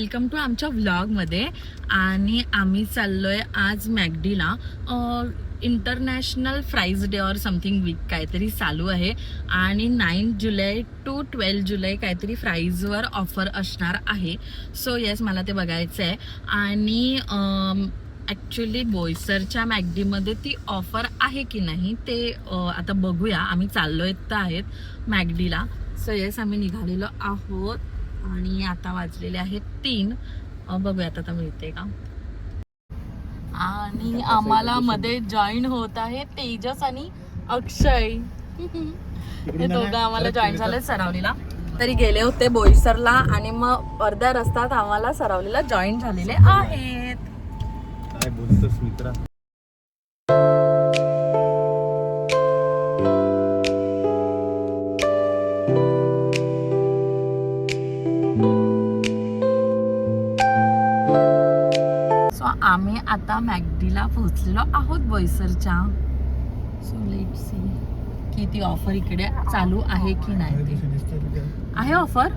Welcome to आमच्या व्लॉगमध्ये. आणि आम्ही चाललोय आज मॅकडीला. International fries day or something week काहीतरी चालू आहे आणि 9 जुलै टू 12 जुलै काहीतरी फ्राईजवर ऑफर असणार आहे. सो येस, मला ते बघायचं आहे. आणि ॲक्च्युली बोईसरच्या मॅकडीमध्ये ती ऑफर आहे की नाही ते आता बघूया. आम्ही चाललोय तर आहेत मॅकडीला. सो येस, आम्ही निघालेलो आहोत आणि आता वाजलेले आहेत 3. बघूयात आता मिळते का. आणि आम्हाला मध्ये जॉईन होत आहे तेजस आणि अक्षय. हे दोघं आम्हाला जॉईन झाले सरावलीला. तरी गेले होते बोईसरला आणि मग अर्ध्या रस्त्यात आम्हाला सरावलीला जॉईन झालेले आहेत. काय बोलतोस मित्रा. आम्ही आता मॅकडीला पोहोचलेलो आहोत बोईसरच्या. सो लेट सी की ती ऑफर इकडे चालू आहे की नाही. ते आहे ऑफर.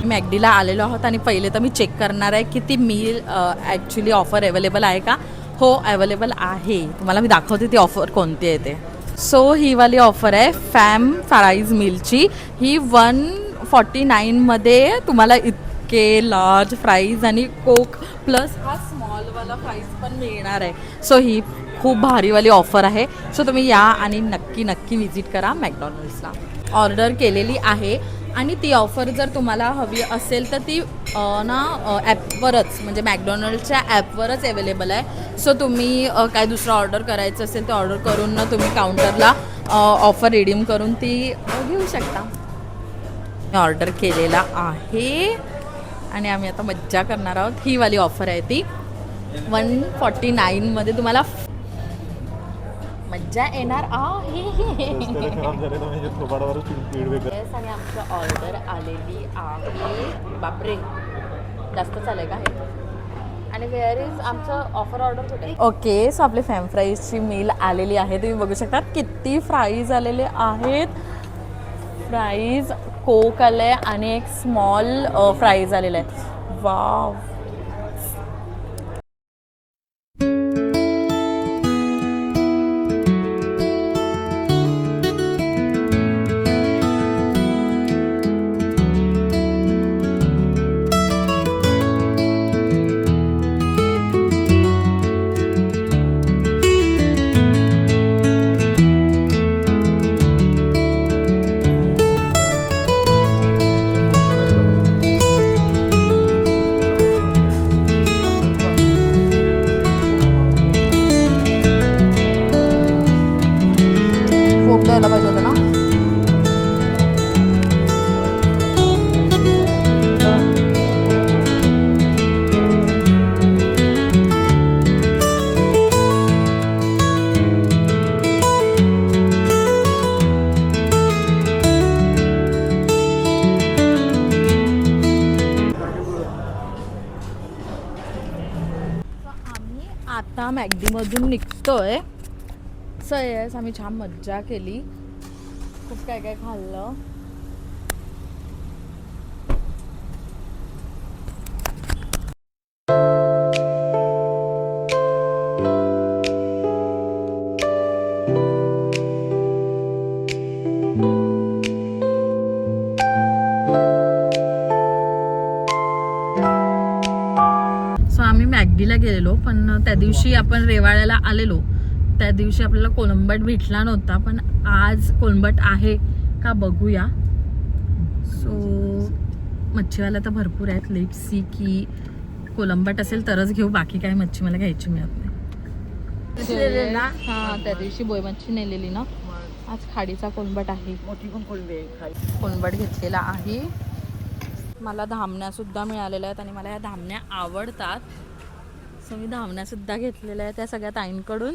मॅकडीला आलेलो आहोत आणि पहिले तर मी चेक करणार आहे की ती मील ॲक्च्युली ऑफर अवेलेबल आहे का. हो, अवेलेबल आहे. तुम्हाला मी दाखवते ती ऑफर कोणती आहे ते. सो ही वाली ऑफर आहे फॅम फ्राईज मीलची. ही 149मध्ये तुम्हाला इतके लार्ज फ्राईज आणि कोक प्लस हा स्मॉलवाला फ्राईज पण मिळणार आहे. सो ही खूप भारीवाली ऑफर आहे. सो तुम्ही या आणि नक्की विजिट करा मॅकडॉनल्ड्सला. ऑर्डर केलेली आहे आणि ती ऑफर जर तुम्हाला हवी असेल तर ती ॲपवरच म्हणजे मॅकडॉनल्ड्सच्या ॲपवरच अवेलेबल आहे. सो तुम्ही काय दुसरं ऑर्डर करायचं असेल ते ऑर्डर करून ना तुम्ही काउंटरला ऑफर रिडीम करून ती घेऊ शकता. मी ऑर्डर केलेला आहे आणि आम्ही आता मज्जा करणार आहोत. ही वाली ऑफर आहे ती 149मध्ये तुम्हाला मज्जा येणार आहे. आणि आमचं ऑर्डर आलेली आहे. बापरे, जास्त चालेल का हे. आणि वेअर इज आमचं ऑफर ऑर्डर कुठे. ओके, सो आपली फॅम फ्राईजची मील आलेली आहे. तुम्ही बघू शकता किती फ्राईज आलेले आहेत. फ्राईज कोक आले आणि एक स्मॉल फ्राईज आलेला आहे. वाव. द्यायला पाहिजे होतं ना. आम्ही आता मॅकडीमधून निघतोय. सो येस, आम्ही छान मज्जा केली. खूप काय काय खाल्लं. सो आम्ही मॅकडीला गेलेलो पण त्या दिवशी आपण रेवाड्याला आलेलो. त्या दिवशी आपल्याला कोलंबट भेटला नव्हता पण आज कोलंबट आहे का बघूया. सो मच्छीवाला तर भरपूर आहेत. लेट सी की कोलंबट असेल तरच घेऊ. बाकी काय मच्छी मला घ्यायची मिळत नाही. हां, त्या दिवशी बोय मच्छी नेलेली ना. आज खाडीचा कोलंबट आहे. कोलंबट घेतलेला आहे. मला धामण्यासुद्धा मिळालेल्या आहेत आणि मला या धामण्या आवडतात. सो मी धामण्यासुद्धा घेतलेल्या आहेत त्या सगळ्या ताईंकडून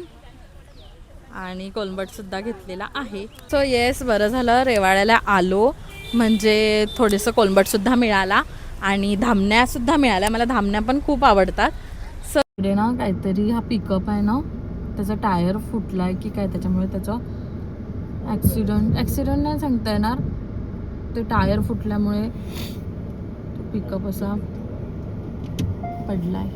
आणि कोलंबटसुद्धा घेतलेला आहे. सो येस, बरं झालं रेवाड्याला आलो म्हणजे थोडंसं कोलंबटसुद्धा मिळाला आणि धामण्यासुद्धा मिळाल्या. मला धामण्या पण खूप आवडतात. इकडे ना काहीतरी हा पिकअप आहे ना त्याचा टायर फुटलाय की काय त्याच्यामुळे त्याचा ॲक्सिडेंट नाही सांगता येणार ते टायर फुटल्यामुळे तो पिकअप असा पडलाय.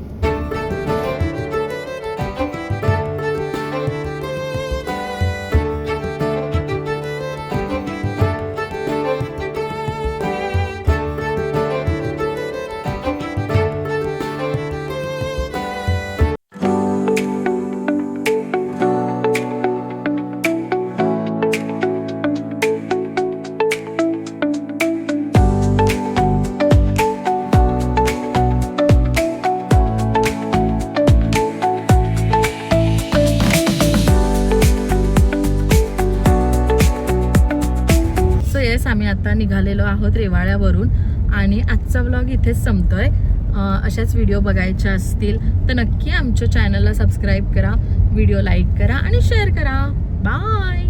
आम्ही आता निघालेलो आहोत रेवाळ्यावरून आणि आजचा व्लॉग इथेच संपतोय. अशाच व्हिडिओ बघायच्या असतील तर नक्की आमच्या चॅनलला सबस्क्राईब करा, व्हिडिओ लाईक करा आणि शेअर करा. बाय.